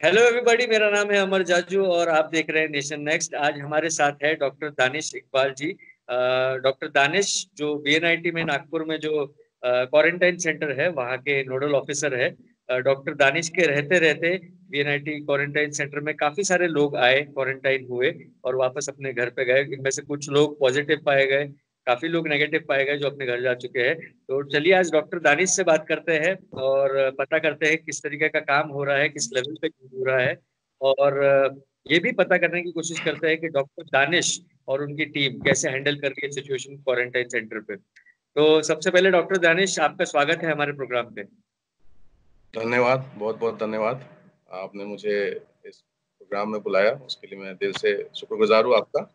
Hello everybody, मेरा नाम है अमर जाजू और आप देख रहे हैं नेशन नेक्स्ट। आज हमारे साथ है डॉक्टर दानिश इकबाल जी। डॉक्टर दानिश जो बीएनआईटी में नागपुर में जो क्वारंटाइन सेंटर है वहाँ के नोडल ऑफिसर है। डॉक्टर दानिश के रहते रहते बीएनआईटी क्वारंटाइन सेंटर में काफी सारे लोग आए, क्वारंटाइन हुए और वापस अपने घर पे गए। इनमें से कुछ लोग पॉजिटिव पाए गए, काफी लोग नेगेटिव पाए गए जो अपने घर जा चुके हैं। तो चलिए आज डॉक्टर दानिश से बात करते हैं और पता करते हैं किस तरीके का काम हो रहा है, किस लेवल पे हो रहा है। और ये भी पता करने की कोशिश करते हैं कि डॉक्टर दानिश और उनकी टीम कैसे हैंडल कर रही है सिचुएशन क्वारंटाइन सेंटर पे। तो सबसे पहले डॉक्टर दानिश, आपका स्वागत है हमारे प्रोग्राम पे। धन्यवाद, बहुत बहुत धन्यवाद। आपने मुझे इस प्रोग्राम में बुलाया, उसके लिए मैं दिल से शुक्रगुजार हूँ आपका।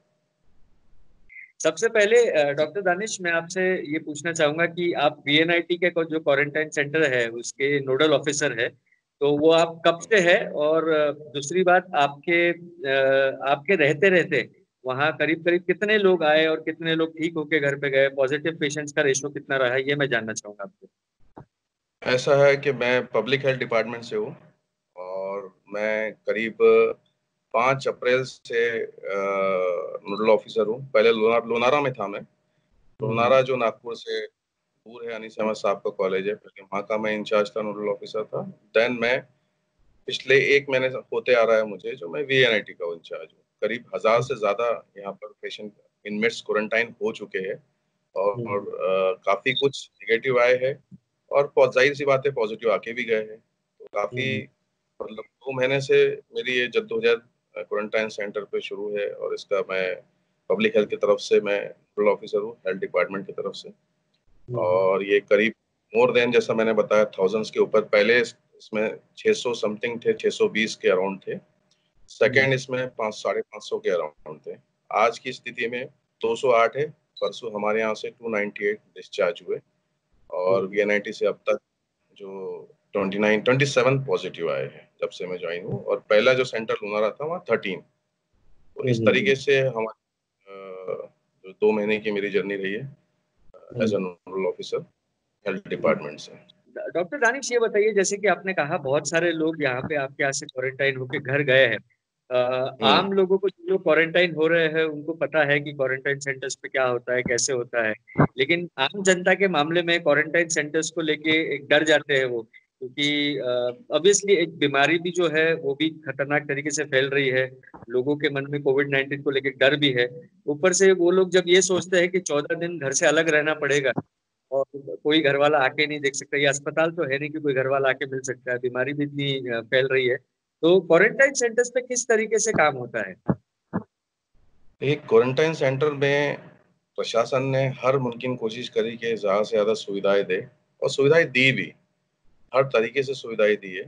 सबसे पहले डॉक्टर दानिश, मैं आपसे ये पूछना चाहूंगा कि आप बीएनआईटी के जो क्वारंटाइन सेंटर है उसके नोडल ऑफिसर है, तो वो आप कब से है? और दूसरी बात, आपके रहते रहते वहाँ करीब करीब कितने लोग आए और कितने लोग ठीक होके घर पे गए? पॉजिटिव पेशेंट्स का रेशो कितना रहा है, ये मैं जानना चाहूंगा आपसे। ऐसा है कि मैं पब्लिक हेल्थ डिपार्टमेंट से हूँ और मैं करीब 5 अप्रैल से नोडल ऑफिसर हूँ। पहले लोनारा में था मैं। लोनारा जो नागपुर से दूर है, अनीस अहमद साहब का कॉलेज है, पहले वहाँ का मैं इंचार्ज था, नोडल ऑफिसर था। देन मैं पिछले 1 महीने से होते आ रहा है मुझे जो मैं वीएनआईटी का इंचार्ज हूँ। करीब 1000 से ज्यादा यहाँ पर पेशेंट इनमेट्स क्वारंटाइन हो चुके हैं और काफी कुछ निगेटिव आए हैं और जाहिर सी बात है पॉजिटिव आके भी गए हैं। तो काफी मतलब 2 महीने से मेरी ये जद्दोजहद क्वारंटाइन सेंटर पे शुरू है और इसका मैं पब्लिक हेल्थ की तरफ से मैं नोडल ऑफिसर हूँ, हेल्थ डिपार्टमेंट की तरफ से। और ये करीब मोर देन, जैसा मैंने बताया, थाउजेंड्स के ऊपर। पहले इसमें 600 समथिंग थे, 620 के अराउंड थे। सेकेंड इसमें 500-550 के अराउंड थे। आज की स्थिति में 208 है। परसों हमारे यहाँ से 298 डिस्चार्ज हुए और वीएनआईटी से अब तक जो 27 पॉजिटिव आए हैं जब से मैं ज्वाइन हूँ। और पहला जो सेंटर लूनारा था वहाँ 13। तो इस तरीके से हमारी जो 2 महीने की मेरी जर्नी रही है as a nodal officer health department से। डॉक्टर दानिश, ये बताइए, जैसे कि आपने कहा बहुत सारे लोग यहाँ पे आपके यहाँ से क्वारंटाइन होके घर गए हैं। हम्म। आम लोगों को जो क्वारंटाइन हो रहे हैं उनको पता है कि क्वारंटाइन सेंटर्स पे क्या होता है, कैसे होता है, लेकिन आम जनता के मामले में क्वारंटाइन सेंटर्स को लेके एक डर जाते हैं वो, क्योंकि ऑब्वियसली एक बीमारी भी जो है वो भी खतरनाक तरीके से फैल रही है। लोगों के मन में कोविड-19 को लेके डर भी है। ऊपर से वो लोग जब ये सोचते हैं कि 14 दिन घर से अलग रहना पड़ेगा और कोई घर वाला आके नहीं देख सकता, ये अस्पताल तो है नहीं कि कोई घर वाला आके मिल सकता है, बीमारी भी इतनी फैल रही है। तो क्वारंटाइन सेंटर्स पे किस तरीके से काम होता है? एक क्वारंटाइन सेंटर में प्रशासन ने हर मुमकिन कोशिश करी कि ज्यादा से ज्यादा सुविधाएं दे और सुविधाएं दी भी। हर तरीके से सुविधाएं दी है।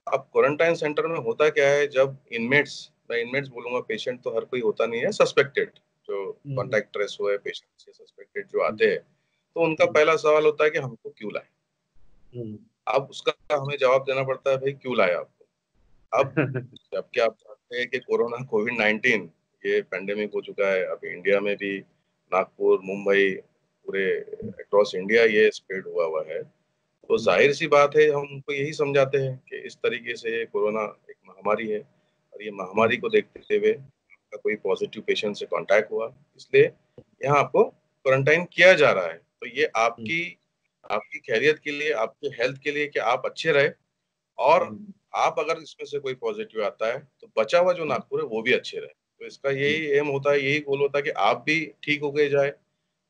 अब क्वारंटाइन सेंटर में होता क्या है, जब इनमेट्स, मैं इनमेट्स बोलूंगा, पेशेंट तो हर कोई होता नहीं है, सस्पेक्टेड जो कॉन्टैक्ट ट्रेस हुए पेशेंट से, सस्पेक्टेड जो आते हैं, तो उनका पहला सवाल होता है कि हमको क्यों लाए। अब उसका हमें जवाब देना पड़ता है, भाई क्यों लाए आपको। अब जबकि आप जानते हैं कि कोरोना कोविड-19 ये पेंडेमिक हो चुका है, अभी इंडिया में भी नागपुर, मुंबई, पूरे अक्रॉस इंडिया ये स्प्रेड हुआ है। तो जाहिर सी बात है हम उनको यही समझाते हैं कि इस तरीके से ये कोरोना एक महामारी है और ये महामारी को देखते हुए आपका कोई पॉजिटिव पेशेंट से कांटेक्ट हुआ, इसलिए यहाँ आपको क्वारंटाइन किया जा रहा है। तो ये आपकी आपकी खैरियत के लिए, आपके हेल्थ के लिए कि आप अच्छे रहे, और आप अगर इसमें से कोई पॉजिटिव आता है तो बचा हुआ जो नागपुर है वो भी अच्छे रहे। तो इसका यही एम होता है, यही गोल होता है कि आप भी ठीक हो गए जाए।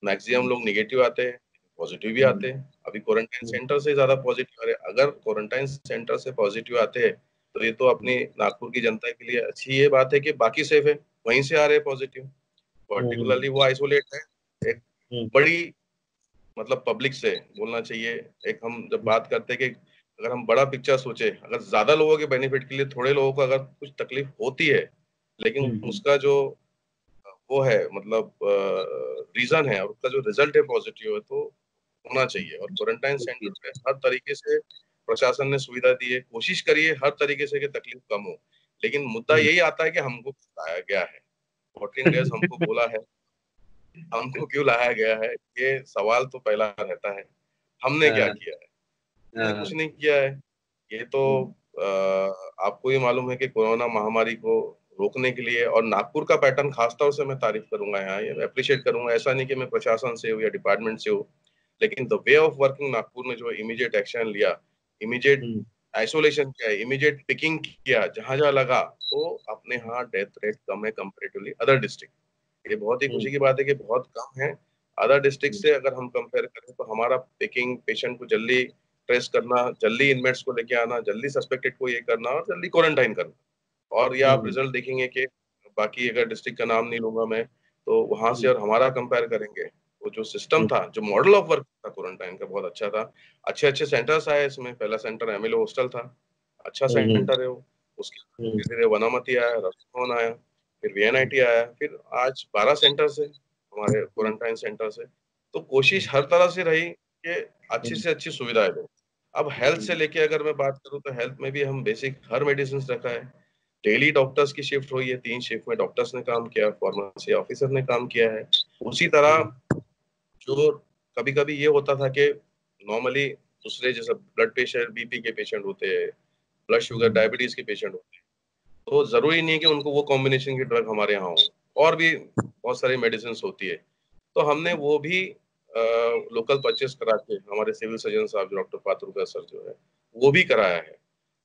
मैक्सिमम लोग निगेटिव आते हैं, पॉजिटिव भी आते हैं। अभी क्वारंटाइन सेंटर से ज्यादा पॉजिटिव आ रहे हैं। अगर क्वारंटाइन सेंटर से पॉजिटिव आते हैं तो ये तो अपनी नागपुर की जनता के लिए अच्छी ये बात है कि बाकी सेफ है, वहीं से आ रहे हैं पॉजिटिव। पर्टिकुलरली वो आइसोलेट है। एक बड़ी मतलब पब्लिक से बोलना चाहिए। एक हम जब बात करते हैं कि अगर हम बड़ा पिक्चर सोचे, अगर ज्यादा लोगों के बेनिफिट के लिए थोड़े लोगों को अगर कुछ तकलीफ होती है, लेकिन उसका जो वो है मतलब रीजन है और उसका जो रिजल्ट है पॉजिटिव है, तो होना चाहिए। और क्वारंटाइन सेंटर पे हर तरीके से प्रशासन ने सुविधा दी है, कोशिश करी है हर तरीके से कि तकलीफ कम हो। लेकिन मुद्दा यही आता है कि हमको बताया गया है, 14 डेज हमको बोला है, हमको क्यों लाया गया है, ये सवाल तो पहला रहता है। हमने क्या किया है? हमने कुछ नहीं किया है। ये तो आपको ये मालूम है कि कोरोना महामारी को रोकने के लिए, और नागपुर का पैटर्न खासतौर से मैं तारीफ करूंगा यहाँ, ये अप्रिशिएट करूंगा। ऐसा नहीं कि मैं प्रशासन से हूँ या डिपार्टमेंट से हूँ, लेकिन the way of working Nagpur ने जो इमीडिएट एक्शन लिया, इमीडिएट हम्म, आइसोलेशन किया, इमीडिएट पिकिंग किया, जहां जहां लगा, तो अपने यहाँ डेथ रेट कम है कंपेरेटिवली अदर डिस्ट्रिक्ट। ये बहुत ही खुशी हम्म, की बात है कि बहुत कम है। अदर डिस्ट्रिक्ट हम्म, से अगर हम कंपेयर करें तो हमारा पिकिंग, पेशेंट को जल्दी ट्रेस करना, जल्दी इनमेट्स को लेके आना, जल्दी सस्पेक्टेड को ये करना और जल्दी क्वारंटाइन करना। और ये आप हम्म, रिजल्ट देखेंगे कि बाकी अगर डिस्ट्रिक्ट का नाम नहीं लूंगा मैं, तो वहां से हम्म, और हमारा कंपेयर करेंगे, वो जो सिस्टम हम्म, था, जो मॉडल ऑफ वर्क था क्वारंटाइन का, बहुत अच्छा था। अच्छे अच्छे सेंटर्स आए इसमें। पहला सेंटर एमएलए हॉस्टल था, अच्छा हम्म, सेंटर है वो। उसके हम्म, धीरे धीरे वनामती आया, रसभवन आया, फिर वीएनआईटी आया, फिर आज 12 सेंटर्स है हमारे हम्म, क्वारंटाइन सेंटर्स है। तो कोशिश हर तरह से रही कि अच्छी हम्म, से अच्छी सुविधाएं दो। अब हेल्थ से हम्म, लेके अगर मैं बात करूँ तो हेल्थ में भी हम बेसिक हर मेडिसिन रखा है। डेली डॉक्टर्स की शिफ्ट हुई है, 3 शिफ्ट में डॉक्टर्स ने काम किया, फार्मेसी ऑफिसर ने काम किया है। उसी तरह हम्म, जो कभी कभी ये होता था कि नॉर्मली दूसरे जैसे ब्लड प्रेशर, बीपी के पेशेंट होते हैं, ब्लड शुगर, हम्म, डायबिटीज के पेशेंट होते हैं, तो जरूरी नहीं है कि उनको वो कॉम्बिनेशन की ड्रग हमारे यहाँ हो, और भी बहुत सारी मेडिसिन होती है। तो हमने वो भी लोकल परचेस करा के, हमारे सिविल सर्जन साहब डॉक्टर पात्रुका सर जो है, वो भी कराया है।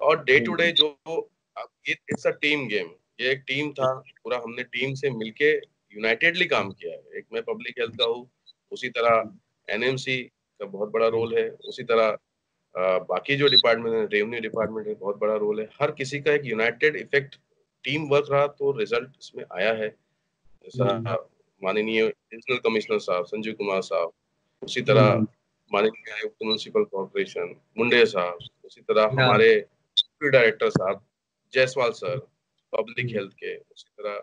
और डे टू डे हम्म, जो, अब इट्स अ टीम गेम, ये एक टीम था, पूरा हमने टीम से मिलके यूनाइटेडली काम किया है। एक मैं पब्लिक हेल्थ का हूँ, उसी तरह एनएमसी का बहुत बड़ा रोल है, उसी तरह बाकी जो डिपार्टमेंट है, रेवेन्यू डिपार्टमेंट है, बहुत बड़ा रोल है। हर किसी का एक यूनाइटेड इफेक्ट, टीम वर्क रहा, तो रिजल्ट इसमें आया है। जैसा हम्म, माननीय रीजनल कमिश्नर साहब संजीव कुमार साहब, उसी तरह हम्म, माननीय आयुक्त म्युनिसिपल कॉर्पोरेशन मुंडे साहब, उसी तरह हाँ, हमारे डायरेक्टर साहब जायसवाल सर पब्लिक हम्म, हेल्थ के, उसी तरह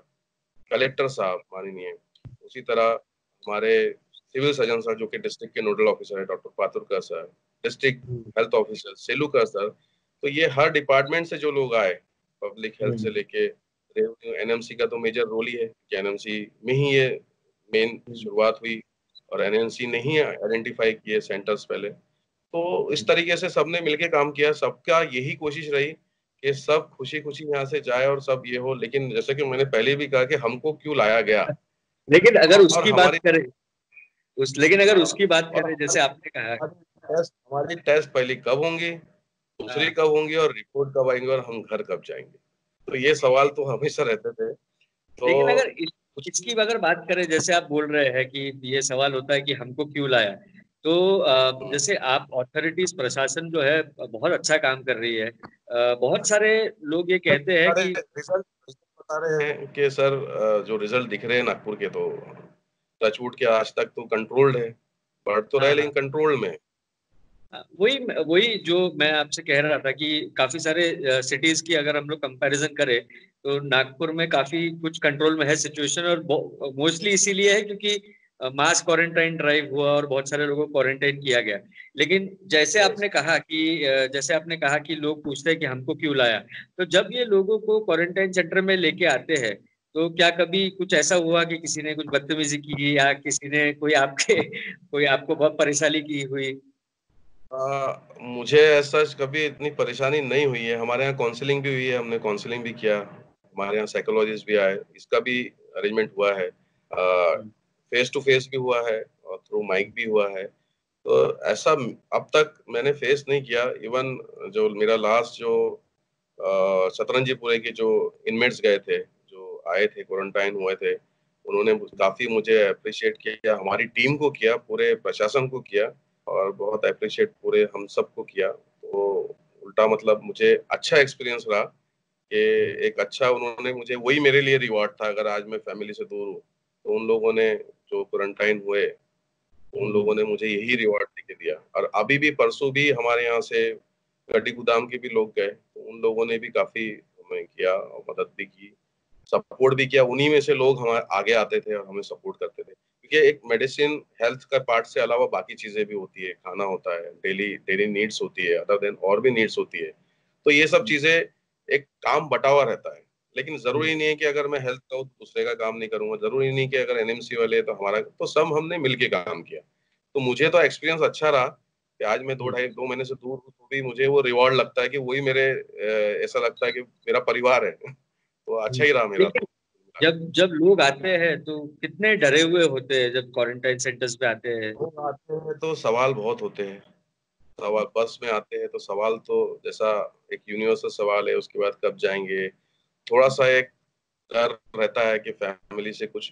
कलेक्टर साहब माननीय, उसी तरह हमारे सिविल सर्जन सर जो कि डिस्ट्रिक्ट के नोडल ऑफिसर है डॉक्टर पातुरकर सर, डिस्ट्रिक्ट हम्म, हेल्थ ऑफिसर सेलूकर सर। तो ये हर डिपार्टमेंट से जो लोग आए, पब्लिक हेल्थ से हम्म, लेके रेवेन्यू, एनएमसी का तो मेजर रोल ही है कि एनएमसी में ही ये मेन शुरुआत हुई, और एनएमसी ने ही आइडेंटिफाई किए सेंटर्स पहले। तो इस तरीके से सबने मिलके काम किया, सबका यही कोशिश रही कि सब खुशी खुशी यहाँ से जाए और सब ये हो। लेकिन जैसे कि मैंने पहले भी कहा कि हमको क्यों लाया गया, लेकिन अगर और उसकी बात हमारी करें, लेकिन अगर उसकी बात और करें हमारी जैसे आपने कहा। हमारी टेस्ट पहली कब होंगी, दूसरी हाँ, कब होंगी, और रिपोर्ट कब आएंगे, और हम घर कब जाएंगे। तो ये सवाल तो हमेशा रहते थे। तो लेकिन अगर कुछ इसकी अगर बात करें, जैसे आप बोल रहे हैं कि ये सवाल होता है कि हमको क्यों लाया, तो जैसे आप ऑथोरिटीज, प्रशासन जो है बहुत अच्छा काम कर रही है। बहुत सारे लोग ये कहते हैं सारे कि रिजल्ट बता रहे हैं कि सर, जो रिजल्ट दिख रहे हैं नागपुर के, तो टचवुड के आज तक तो कंट्रोल्ड है, बढ़ तो हाँ, रहे हाँ, लेकिन कंट्रोल में। वही वही जो मैं आपसे कह रहा था कि काफी सारे सिटीज की अगर हम लोग कंपैरिजन करें, तो नागपुर में काफी कुछ कंट्रोल में है सिचुएशन, और मोस्टली इसीलिए है क्योंकि मास क्वारंटाइन ड्राइव हुआ और बहुत सारे लोगों को क्वारंटाइन किया गया। लेकिन जैसे आपने कहा कि लोग पूछते हैं कि हमको क्यों लाया, तो जब ये लोगों को क्वारंटाइन सेंटर में लेके आते हैं, तो क्या कभी कुछ ऐसा हुआ कि किसी ने कुछ बदतमीजी की, या किसी ने कोई आपको बहुत परेशानी की हुई? मुझे ऐसा कभी इतनी परेशानी नहीं हुई है। हमारे यहाँ काउंसलिंग भी हुई है, हमने काउंसलिंग भी किया, हमारे यहाँ साइकोलॉजिस्ट भी आए, इसका भी अरेंजमेंट हुआ है, फेस टू फेस भी हुआ है और थ्रू माइक भी हुआ है। तो ऐसा अब तक मैंने फेस नहीं किया। इवन जो मेरा लास्ट जो सतरंजीपुरे के जो इनमेट्स गए थे, जो आए थे क्वारंटाइन हुए थे, उन्होंने काफी मुझे अप्रिशिएट किया, हमारी टीम को किया, पूरे प्रशासन को किया, और बहुत अप्रिशिएट पूरे हम सबको किया। तो उल्टा मतलब मुझे अच्छा एक्सपीरियंस रहा कि एक अच्छा, उन्होंने मुझे, वही मेरे लिए रिवॉर्ड था। अगर आज मैं फैमिली से दूर हूँ, तो उन लोगों ने जो क्वारंटाइन हुए, उन लोगों ने मुझे यही रिवॉर्ड देके दिया। और अभी भी परसों भी हमारे यहाँ से गड्डी गोदाम के भी लोग गए, तो उन लोगों ने भी काफी हमें किया और मदद भी की, सपोर्ट भी किया। उन्हीं में से लोग हमारे आगे आते थे और हमें सपोर्ट करते थे, क्योंकि एक मेडिसिन हेल्थ का पार्ट से अलावा बाकी चीजें भी होती है, खाना होता है, डेली डेली नीड्स होती है, अदर देन और भी नीड्स होती है। तो ये सब चीजें, एक काम बटा हुआ रहता है। लेकिन जरूरी नहीं है कि अगर मैं हेल्थ का हूँ तो दूसरे का काम नहीं करूंगा, जरूरी नहीं कि अगर एनएमसी वाले हैं तो हमारा, तो सब हमने मिलके काम किया। तो मुझे तो एक्सपीरियंस अच्छा रहा कि आज मैं 2 महीने से दूर हूँ तो भी मुझे वो रिवॉर्ड लगता है कि वही मेरे ऐसा लगता है कि मेरा परिवार है। तो अच्छा ही रहा मेरा लेकिन तो। जब जब लोग आते हैं तो कितने डरे हुए होते हैं जब क्वारंटाइन सेंटर्स पे आते हैं। लोग आते हैं तो सवाल बहुत होते हैं। सवाल बस में आते हैं तो सवाल तो जैसा एक यूनिवर्सल सवाल है, उसके बाद कब जाएंगे। थोड़ा सा एक डर रहता है कि फैमिली से कुछ,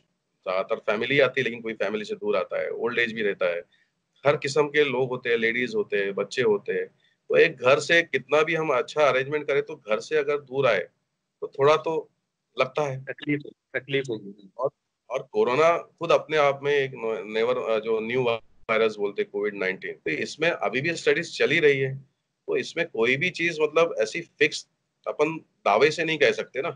ज्यादातर फैमिली आती है लेकिन कोई फैमिली से दूर आता है, ओल्ड एज भी रहता है। हर किस्म के लोग होते हैं, लेडीज होते हैं, बच्चे होते हैं। तो एक घर से कितना भी हम अच्छा अरेंजमेंट करें तो घर से अगर दूर आए तो थोड़ा तो लगता है। तकलीफ तकलीफ होगी। और और कोरोना खुद अपने आप में एक नेवर जो न्यू वायरस बोलते हैं कोविड-19, तो इसमें अभी भी स्टडीज चली रही है। तो इसमें कोई भी चीज मतलब ऐसी फिक्स अपन दावे से नहीं कह सकते ना।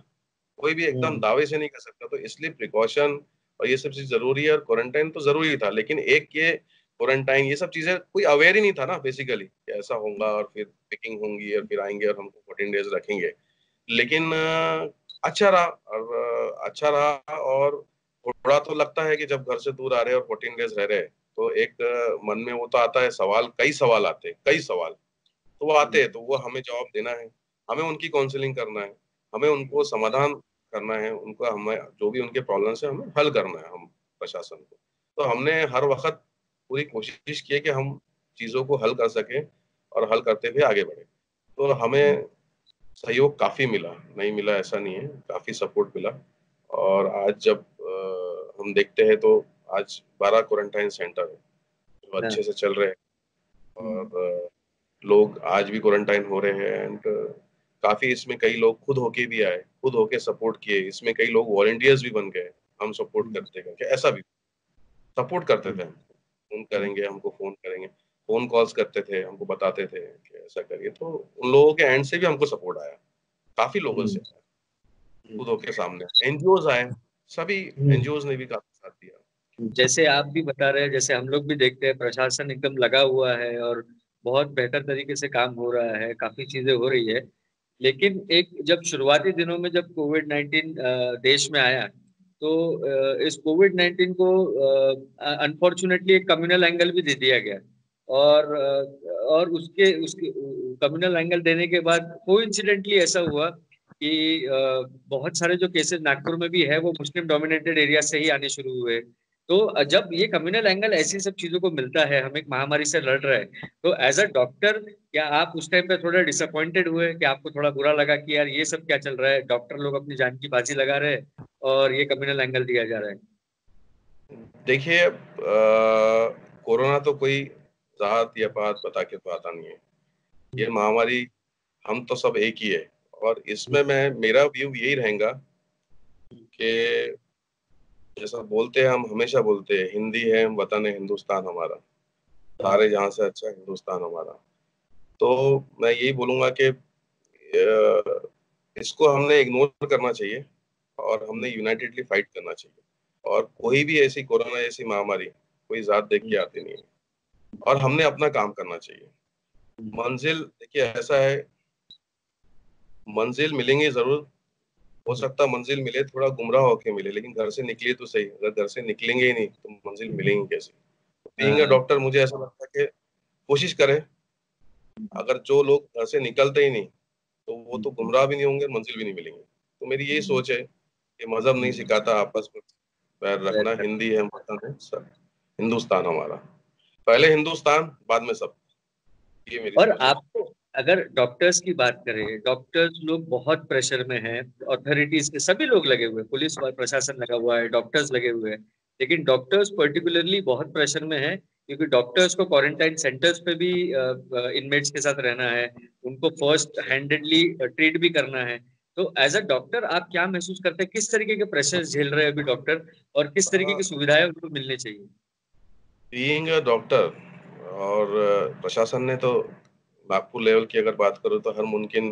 कोई भी एकदम हम्म। दावे से नहीं कह सकता, तो इसलिए प्रिकॉशन और ये सब चीज जरूरी है। और क्वारंटाइन तो जरूरी था, लेकिन एक ये क्वारंटाइन ये सब चीजें कोई अवेयर ही नहीं था ना बेसिकली कि ऐसा होगा और फिर पिकिंग होंगी और फिर आएंगे और हमको 14 डेज रखेंगे। लेकिन अच्छा रहा। और अच्छा रहा। और थोड़ा तो लगता है कि जब घर से दूर आ रहे हैं और 14 डेज रह रहे हैं तो एक मन में वो तो आता है सवाल, कई सवाल आते हैं, कई सवाल। तो वो आते हैं तो वो हमें जवाब देना है। हमें उनकी काउंसलिंग करना है। हमें उनको समाधान करना है। उनका हमें जो भी उनके प्रॉब्लम्स है हमें हल करना है हम प्रशासन को। तो हमने हर वक्त पूरी कोशिश की है कि हम चीजों को हल कर सकें और हल करते हुए आगे बढ़े। तो हमें सहयोग काफी मिला, नहीं मिला ऐसा नहीं है, काफी सपोर्ट मिला। और आज जब हम देखते हैं तो आज 12 क्वारंटाइन सेंटर है जो हाँ। अच्छे से चल रहे हैं। और लोग आज भी क्वारंटाइन हो रहे हैं। एंड काफी इसमें कई लोग खुद होके भी आए, खुद होके सपोर्ट किए। इसमें कई लोग वॉलंटियर्स भी बन गए, हम सपोर्ट करते करके। ऐसा भी सपोर्ट करते थे, हमको फोन करेंगे, हमको फोन करेंगे, फोन कॉल्स करते थे, हमको बताते थे कि ऐसा करिए। तो उन लोगों के एंड से भी हमको सपोर्ट आया, काफी लोगों से आया, खुद होके सामने। एनजीओज आए, सभी एनजीओज ने भी काफी साथ दिया। जैसे आप भी बता रहे हैं, जैसे हम लोग भी देखते हैं, प्रशासन एकदम लगा हुआ है और बहुत बेहतर तरीके से काम हो रहा है, काफी चीजें हो रही है। लेकिन एक जब शुरुआती दिनों में जब कोविड-19 देश में आया, तो इस कोविड-19 को अनफॉर्चुनेटली एक कम्युनल एंगल भी दे दिया गया। और उसके उसके कम्युनल एंगल देने के बाद कोइंसिडेंटली ऐसा हुआ कि बहुत सारे जो केसेस नागपुर में भी है वो मुस्लिम डोमिनेटेड एरिया से ही आने शुरू हुए। तो जब ये कम्युनल एंगल ऐसी सब चीजों को मिलता है, हम एक महामारी से लड़ रहे हैं, तो एज अ डॉक्टर क्या आप उस टाइम पे थोड़ा डिसअपॉइंटेड हुए कि आपको थोड़ा बुरा लगा कि यार ये सब क्या चल रहा है, डॉक्टर लोग अपनी जान की बाजी लगा रहे हैं और ये कम्युनल एंगल दिया जा रहा है। देखिए कोरोना तो कोई जात या पात बता के तो आता नहीं है। ये महामारी हम तो सब एक ही है। और इसमें मैं मेरा व्यू यही रहेगा कि जैसा बोलते हैं, हम हमेशा बोलते हैं हिंदी है वतन है हिंदुस्तान हमारा, सारे जहां से अच्छा हिंदुस्तान हमारा। तो मैं यही बोलूंगा कि इसको हमने इग्नोर करना चाहिए और हमने यूनाइटेडली फाइट करना चाहिए। और कोई भी ऐसी कोरोना ऐसी महामारी कोई जात देख के आती नहीं है। और हमने अपना काम करना चाहिए। मंजिल देखिए ऐसा है, मंजिल मिलेंगे जरूर। हो सकता मंजिल मिले थोड़ा गुमराह होके मिले, लेकिन घर से निकले तो सही। अगर घर से निकलेंगे ही नहीं तो मंजिल मिलेंगी कैसे। बीइंग अ हाँ। डॉक्टर मुझे ऐसा लगता है कि कोशिश करें। अगर जो लोग घर से निकलते ही नहीं तो वो तो गुमराह भी नहीं होंगे, मंजिल भी नहीं मिलेंगे। तो मेरी यही सोच है कि मजहब नहीं सिखाता आपस में पैर रखना। हिंदी है वतन है सब, हिंदुस्तान हमारा, पहले हिंदुस्तान बाद में सब। ये मेरी और सोच है। आपको अगर डॉक्टर्स की बात करें, डॉक्टर्स लोग बहुत प्रेशर में हैं, अथॉरिटीज के सभी लोग लगे हुए हैं, पुलिस और प्रशासन लगा हुआ है, डॉक्टर्स लगे हुए हैं। लेकिन डॉक्टर्स पर्टिकुलरली बहुत प्रेशर में है, क्योंकि डॉक्टर्स को क्वारंटाइन सेंटर्स पे भी इनमेट्स के साथ रहना है, उनको फर्स्ट हैंडेडली ट्रीट भी करना है। तो एज अ डॉक्टर आप क्या महसूस करते हैं, किस तरीके के प्रेशर झेल रहे हैं अभी डॉक्टर, और किस तरीके की सुविधाएं उनको मिलनी चाहिए। बीइंग अ डॉक्टर और प्रशासन ने तो नागपुर लेवल की अगर बात करूँ तो हर मुमकिन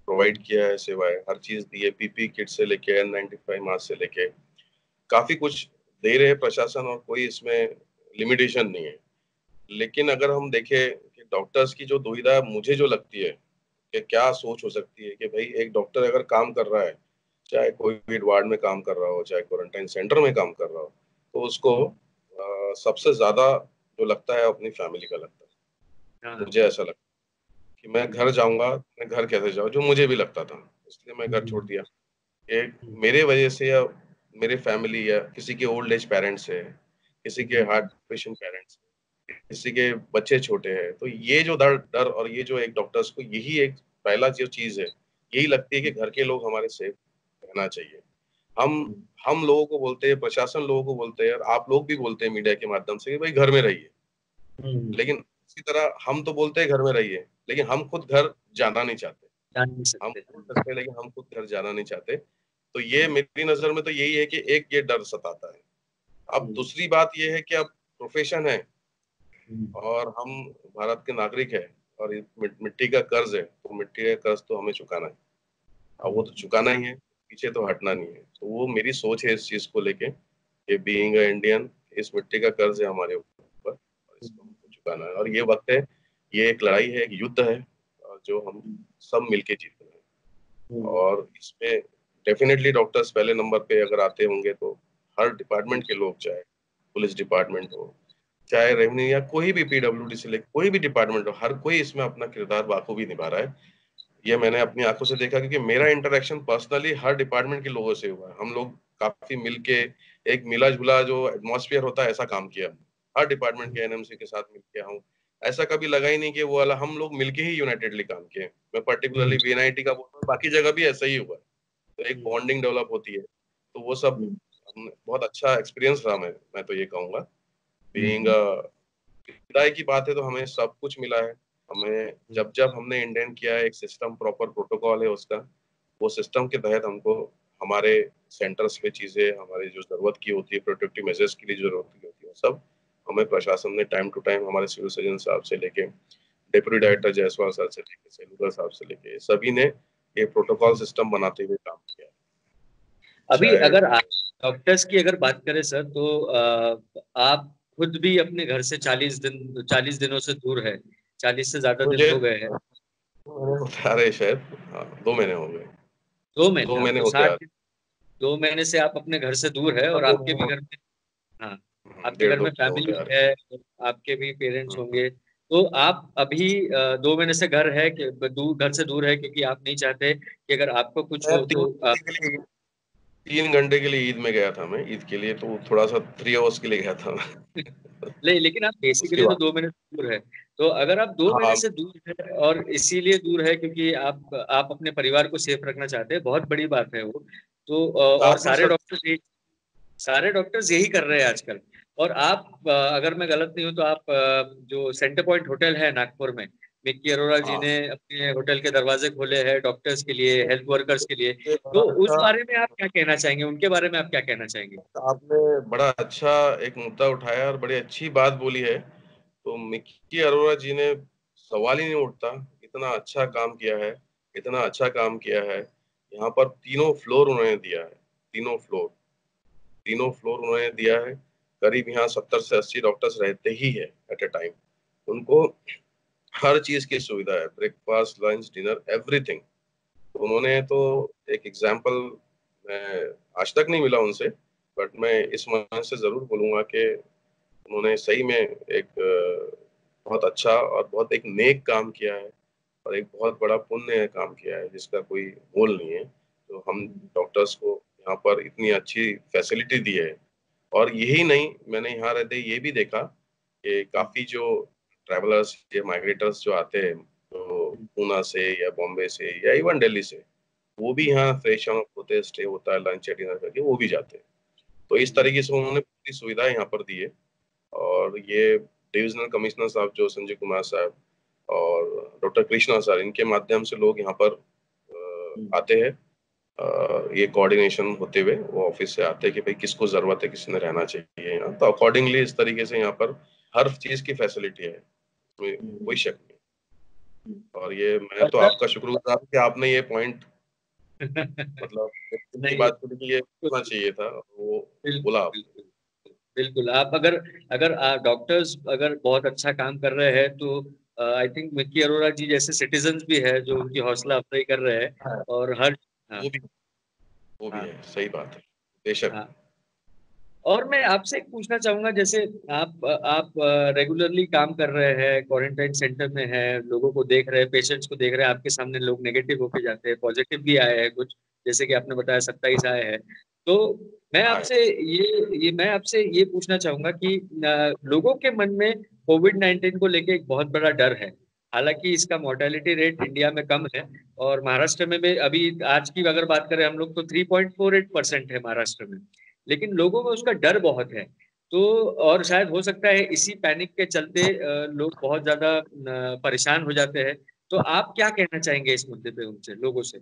प्रोवाइड किया है सेवाएं, हर चीज दी है। पीपी किट से लेके N95 मास्क से लेके काफी कुछ दे रहे हैं प्रशासन, और कोई इसमें लिमिटेशन नहीं है। लेकिन अगर हम देखें कि डॉक्टर्स की जो दुविधा मुझे जो लगती है कि क्या सोच हो सकती है कि भाई एक डॉक्टर अगर काम कर रहा है, चाहे कोविड वार्ड में काम कर रहा हो चाहे क्वारंटाइन सेंटर में काम कर रहा हो, तो उसको सबसे ज्यादा जो लगता है अपनी फैमिली का लगता है। हाँ। मुझे ऐसा लगता कि मैं घर जाऊंगा, मैं घर कैसे जाऊँ, जो मुझे भी लगता था, इसलिए मैं घर छोड़ दिया। एक मेरे वजह से या मेरे फैमिली या किसी के ओल्ड एज पेरेंट्स है, किसी के हार्ट पेशेंट पेरेंट्स, किसी के बच्चे छोटे हैं, तो ये जो डर डर और ये जो एक डॉक्टर्स को यही एक पहला जो चीज है, यही लगती है कि घर के लोग हमारे सेफ रहना चाहिए। हम हम लोगों को बोलते हैं, प्रशासन लोगों को बोलते हैं, और आप लोग भी बोलते हैं मीडिया के माध्यम से कि भाई घर में रहिए, लेकिन इसी तरह हम तो बोलते हैं घर में रहिए, लेकिन हम खुद घर जाना नहीं चाहते। जान नहीं हम सकते। बोल सकते हैं लेकिन हम खुद घर जाना नहीं चाहते। तो ये मेरी नजर में तो यही है कि एक ये डर सताता है। अब दूसरी बात ये है कि अब प्रोफेशन है और हम भारत के नागरिक है, और ये मिट्टी का कर्ज है, तो मिट्टी का कर्ज तो हमें चुकाना है। अब वो तो चुकाना ही है, पीछे तो हटना नहीं है। तो वो मेरी सोच है इस चीज को लेके कि बीइंग अ इंडियन, इस मिट्टी का कर्ज है हमारे ऊपर और इसको हमको चुकाना है। और ये वक्त है, ये एक लड़ाई है, एक युद्ध है, और जो हम सब मिलके जीत रहे हैं। और इसमें डेफिनेटली डॉक्टर्स पहले नंबर पे अगर आते होंगे, तो हर डिपार्टमेंट के लोग, चाहे पुलिस डिपार्टमेंट हो, चाहे रेवेन्यू या कोई भी पीडब्ल्यूडी से लेकर कोई भी डिपार्टमेंट हो, हर कोई इसमें अपना किरदार बाखूबी निभा रहा है। ये मैंने अपनी आंखों से देखा, क्योंकि मेरा इंटरेक्शन पर्सनली हर डिपार्टमेंट के लोगों से हुआ है। हम लोग काफी मिलके एक मिला जुला जो एटमॉस्फेयर होता है, ऐसा काम किया। हर डिपार्टमेंट के एनएमसी के साथ मिलके हूँ, ऐसा कभी लगा ही नहीं कि वो वाला, हम लोग मिलके ही यूनाइटेडली काम किए। मैं पर्टिकुलरली वीएनआईटी का बोल रहा हूँ, बाकी जगह भी ऐसा ही हुआ है। तो एक बॉन्डिंग डेवलप होती है, तो वो सब बहुत अच्छा एक्सपीरियंस रहा। मैं तो ये कहूंगा, बीइंग विदाई की बात है तो हमें सब कुछ मिला है। हमें जब जब हमने इंडियन किया है, एक सिस्टम, प्रॉपर प्रोटोकॉल है उसका, वो सिस्टम के तहत हमको हमारे सेंटर्स पे चीजें, हमारी जो जरूरत की होती है, प्रोटेक्टिव मेजर्स के लिए जो जरूरत की होती है, सब हमें प्रशासन ने टाइम टू टाइम, हमारे सिविल सर्जन साहब से लेके डेप्यूटी डायरेक्टर जायसवाल सर से लेके सेलुलर साहब से लेके सभी ने ये प्रोटोकॉल सिस्टम बनाते हुए काम किया। अभी चाहे अगर आप डॉक्टर्स की अगर बात करें सर, तो आप खुद भी अपने घर से 40 दिनों से दूर है, 40 से ज्यादा दिन मुझे हो गए हैं। बता रहे शायद, हाँ, 2 महीने हो गए। 2 महीने, दो हाँ, महीने तो होते आ 60 दिन, 2 महीने से आप अपने घर से दूर है, और आपके भी घर में, हाँ, आपके डेढ़ घर दो में महीने होते फैमिली आ रहे। है, आपके भी पेरेंट्स होंगे। तो आप अभी 2 महीने से घर है कि घर से दूर है, क्योंकि आप नहीं चाहते कि अगर आपको कुछ मैं हो तीन तो घंटे के लिए 3 घंटे के लिए ईद में गया था, मैं ईद के लिए, तो थोड़ा सा 3 आवर्स के लिए गया था मैं। लेकिन आप उसके बेसिकली तो बाद 2 महीने से दूर है। तो अगर आप 2 महीने हाँ, से दूर है, और इसीलिए दूर है क्योंकि आप अपने परिवार को सेफ रखना चाहते हैं, बहुत बड़ी बात है वो। तो और साथ में सारे डॉक्टर्स यही कर रहे हैं आजकल। और आप अगर मैं गलत नहीं हूँ, तो आप जो सेंटर पॉइंट होटल है नागपुर में, मिक्की अरोड़ा जी हाँ, ने अपने होटल के दरवाजे खोले हैं डॉक्टर्स के लिए, हेल्थ वर्कर्स के लिए। ये तो बड़ा उस अच्छा, बारे में आप क्या कहना चाहेंगे, उनके बारे में आप क्या कहना चाहेंगे? आपने बड़ा अच्छा एक मुद्दा उठाया और बड़ी अच्छी बात बोली है। तो मिक्की अरोड़ा जी ने, सवाल ही नहीं उठता, इतना अच्छा काम किया है, इतना अच्छा काम किया है। यहाँ पर 3 फ्लोर उन्होंने दिया है, 3 फ्लोर, 3 फ्लोर उन्होंने दिया है। करीब यहाँ 70 से 80 डॉक्टर्स रहते ही है एट ए टाइम। उनको हर चीज की सुविधा है, ब्रेकफास्ट, लंच, डिनर, एवरीथिंग। उन्होंने तो एक एग्जाम्पल, मैं आज तक नहीं मिला उनसे, बट मैं इस मन से जरूर बोलूंगा कि उन्होंने सही में एक बहुत अच्छा और बहुत एक नेक काम किया है, और एक बहुत बड़ा पुण्य काम किया है जिसका कोई मोल नहीं है। तो हम डॉक्टर्स को यहाँ पर इतनी अच्छी फैसिलिटी दी है। और यही नहीं, मैंने यहाँ रहते ये भी देखा कि काफी जो ट्रैवलर्स या माइग्रेटर्स जो आते हैं, तो पूना से या बॉम्बे से या इवन दिल्ली से, वो भी यहाँ फ्रेश अप होते हैं, स्टे होता है, लंच या डिनर करके वो भी जाते हैं। तो इस तरीके से उन्होंने पूरी सुविधा यहाँ पर दी है। और ये डिविजनल कमिश्नर साहब जो संजय कुमार साहब और डॉक्टर कृष्णा सर, इनके माध्यम से लोग यहाँ पर आते हैं। ये कोऑर्डिनेशन होते हुए वो ऑफिस से आते हैं कि भाई किसको जरूरत है, किसने रहना चाहिए यहाँ, तो अकॉर्डिंगली इस तरीके से यहाँ पर हर चीज की फैसिलिटी है, इसमें कोई शक नहीं। और ये मैं और तो सर आपका शुक्रगुजार हूं कि आपने ये पॉइंट, मतलब की नहीं, बात करी कि ये होना चाहिए था, वो बोला बिल्कुल आपने। बिल्कुल बिल्कुल। आप अगर अगर डॉक्टर्स अगर बहुत अच्छा काम कर रहे हैं, तो आई थिंक मिक्की अरोड़ा जी जैसे सिटीजन्स भी है जो उनकी हौसला अफजाई कर रहे हैं। और हर, हाँ, वो भी वो भी हाँ, है, सही बात है, बेशक। हाँ, और मैं आपसे एक पूछना चाहूंगा, जैसे आप रेगुलरली काम कर रहे हैं, क्वारंटाइन सेंटर में हैं, लोगों को देख रहे हैं, पेशेंट्स को देख रहे हैं, आपके सामने लोग नेगेटिव होके जाते हैं, पॉजिटिव भी आए हैं कुछ, जैसे कि आपने बताया 27 आए हैं। तो हाँ, मैं आपसे ये पूछना चाहूंगा कि लोगों के मन में कोविड-19 को लेके एक बहुत बड़ा डर है। हालांकि इसका मोर्टेलिटी रेट इंडिया में कम है, और महाराष्ट्र में भी अभी आज की अगर बात करें हम लोग तो 3.48% है महाराष्ट्र में, लेकिन लोगों में उसका डर बहुत है। तो और शायद हो सकता है इसी पैनिक के चलते लोग बहुत ज्यादा परेशान हो जाते हैं। तो आप क्या कहना चाहेंगे इस मुद्दे पे उनसे, लोगों से?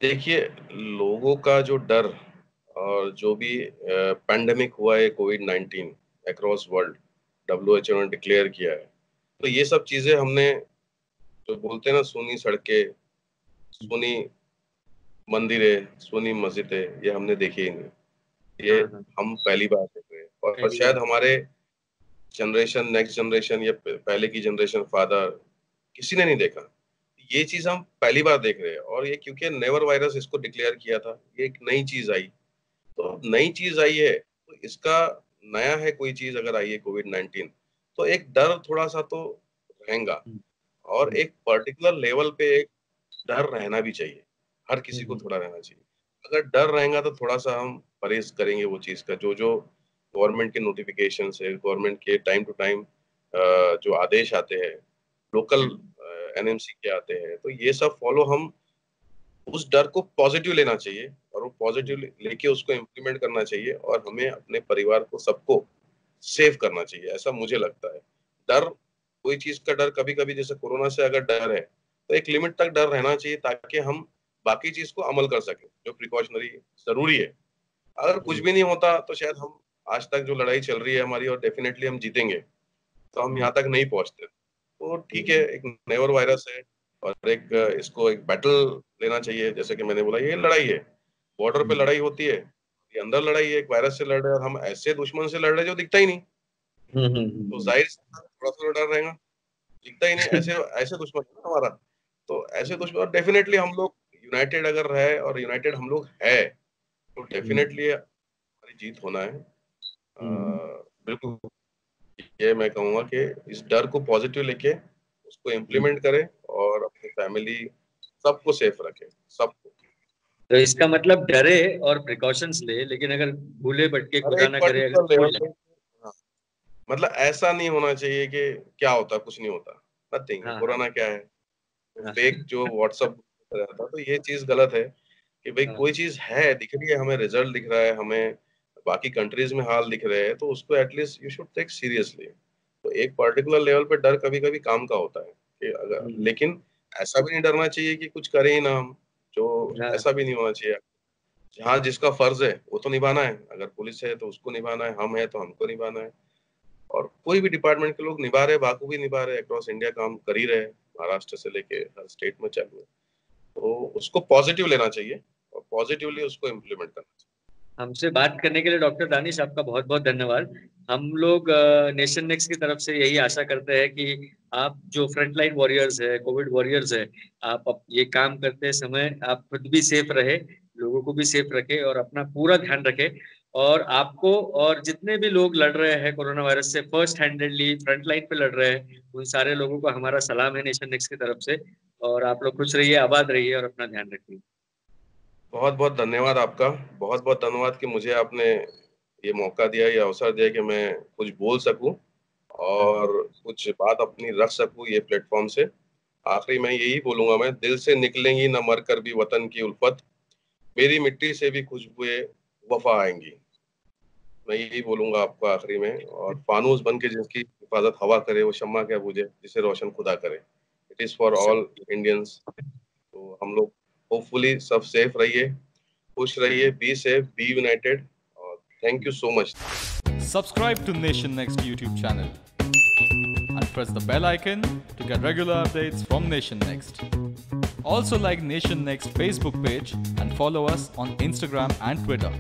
देखिए, लोगों का जो डर और जो भी पैंडेमिक हुआ है कोविड-19 अक्रॉस वर्ल्ड, डब्ल्यूएचओ ने डिक्लेयर किया है, तो ये सब चीजें हमने, जो बोलते हैं ना, सुनी सड़कें, सुनी मंदिरें, सुनी मस्जिदें, ये हमने देखी ही नहीं। ये हाँ हाँ। हम पहली बार देख रहे हैं, और पहली शायद बार। हमारे जनरेशन, नेक्स्ट जनरेशन या पहले की जनरेशन, फादर, किसी ने नहीं देखा। ये चीज हम पहली बार देख रहे हैं, और ये क्योंकि नेवर वायरस इसको डिक्लेयर किया था, ये एक नई चीज आई। तो नई चीज आई है, तो इसका नया है, कोई चीज अगर आई है कोविड-19, तो एक डर थोड़ा सा तो रहेगा, हम्म, और हम्म, एक पर्टिकुलर लेवल पे एक डर रहना भी चाहिए। हर किसी को हम्म, थोड़ा रहना चाहिए। अगर डर रहेगा तो थोड़ा सा हम परहेज करेंगे वो चीज का, जो जो गवर्नमेंट के नोटिफिकेशन है, गवर्नमेंट के टाइम टू टाइम जो आदेश आते हैं, लोकल हम्म, एनएमसी के आते हैं, तो ये सब फॉलो हम, उस डर को पॉजिटिव लेना चाहिए, और वो पॉजिटिव लेके उसको इम्प्लीमेंट करना चाहिए, और हमें अपने परिवार को, सबको सेव करना चाहिए, ऐसा मुझे लगता है। डर, कोई चीज का डर, कभी कभी जैसे कोरोना से अगर डर है, तो एक लिमिट तक डर रहना चाहिए, ताकि हम बाकी चीज को अमल कर सकें, जो प्रिकॉशनरी जरूरी है। अगर कुछ हम्म, भी नहीं होता तो शायद हम, आज तक जो लड़ाई चल रही है हमारी, और डेफिनेटली हम जीतेंगे, तो हम हम्म, यहाँ तक नहीं पहुंचते। तो ठीक है, हम्म, एक नेवर वायरस है, और एक इसको एक बैटल लेना चाहिए। जैसे कि मैंने बोला, ये लड़ाई है, बॉर्डर पे हम्म, लड़ाई होती है, ये अंदर लड़ाई है, एक वायरस से लड़ रहे हैं, और हम ऐसे दुश्मन से लड़ रहे हैं जो दिखता ही नहीं। तो हम्म। जाहिर सी बात है, थोड़ा सा डर रहेगा, दिखता ही नहीं, ऐसे ऐसे दुश्मन है ना हमारा। तो ऐसे दुश्मन, डेफिनेटली हम लोग यूनाइटेड अगर रहे, और यूनाइटेड हम लोग है, तो हम्म, डेफिनेटली हमारी जीत होना है। हम्म। बिल्कुल। ये मैं कहूंगा कि इस डर को पॉजिटिव लेके उसको इम्प्लीमेंट करें, और अपनी फैमिली, सबको सेफ रखें, सबको। तो इसका मतलब डरे और प्रिकॉशंस ले, लेकिन अगर भूले भटके, और खुदा एक ना करे पर्टिकुलर अगर हो लेवल जाए। पे, हाँ, मतलब ऐसा नहीं होना चाहिए कि क्या होता, कुछ नहीं होता, नथिंग है, हाँ हाँ कोरोना क्या है, तो हाँ फेक जो व्हाट्सअप रहता, तो ये चीज गलत है। कि भाई हाँ। कोई चीज है, दिख रही है, हमें रिजल्ट दिख रहा है, हमें बाकी कंट्रीज में हाल दिख रहे हैं, तो उसको at least you should take seriously. तो एक पर्टिकुलर लेवल पे डर कभी कभी काम का होता है, कि अगर, हम्म, लेकिन ऐसा भी नहीं डरना चाहिए कि कुछ करें ही ना हम, जो हाँ। ऐसा भी नहीं होना चाहिए। जहाँ जिसका फर्ज है वो तो निभाना है, अगर पुलिस है तो उसको निभाना है, हम है तो हमको निभाना है, और कोई भी डिपार्टमेंट के लोग निभा रहे, बाकू भी निभा रहे, अक्रॉस इंडिया काम कर ही रहे, महाराष्ट्र से लेके हर स्टेट में चालू है। तो उसको पॉजिटिव लेना चाहिए, और पॉजिटिवली उसको इम्प्लीमेंट करना चाहिए। हमसे बात करने के लिए डॉक्टर दानिश आपका बहुत बहुत धन्यवाद। हम लोग नेशन नेक्स्ट की तरफ से यही आशा करते हैं कि आप जो फ्रंटलाइन वॉरियर्स है, कोविड वॉरियर्स है, आप ये काम करते समय आप खुद भी सेफ रहे, लोगों को भी सेफ रखे और अपना पूरा ध्यान रखे। और आपको और जितने भी लोग लड़ रहे हैं कोरोना वायरस से, फर्स्ट हैंडेडली फ्रंट लाइन पे लड़ रहे हैं, उन सारे लोगों को हमारा सलाम है नेशन नेक्स्ट की तरफ से। और आप लोग खुश रहिए, आबाद रहिए और अपना ध्यान रखिए। बहुत बहुत धन्यवाद आपका। बहुत बहुत धन्यवाद कि मुझे आपने ये मौका दिया, ये अवसर दिया कि मैं कुछ बोल सकूं, हाँ, और कुछ बात अपनी रख सकूं ये प्लेटफॉर्म से। आखिरी में यही बोलूंगा, मैं, दिल से निकलेंगी न मर कर भी वतन की उल्फत, मेरी मिट्टी से भी खुशबुए वफा आएंगी। मैं यही बोलूंगा आपको आखिरी में। और फानूस बन के जिसकी हिफाजत हवा करे, वो शम्मा क्या बुझे जिसे रोशन खुदा करे। It is for all Indians. तो हम लोग होपफुली सब सेफ रहिए, खुश रहिए, बी सेफ, बी यूनाइटेड, और thank you so much. Subscribe to Nation Next YouTube channel and press the bell icon to get regular updates from Nation Next. Also like Nation Next Facebook page and follow us on Instagram and Twitter.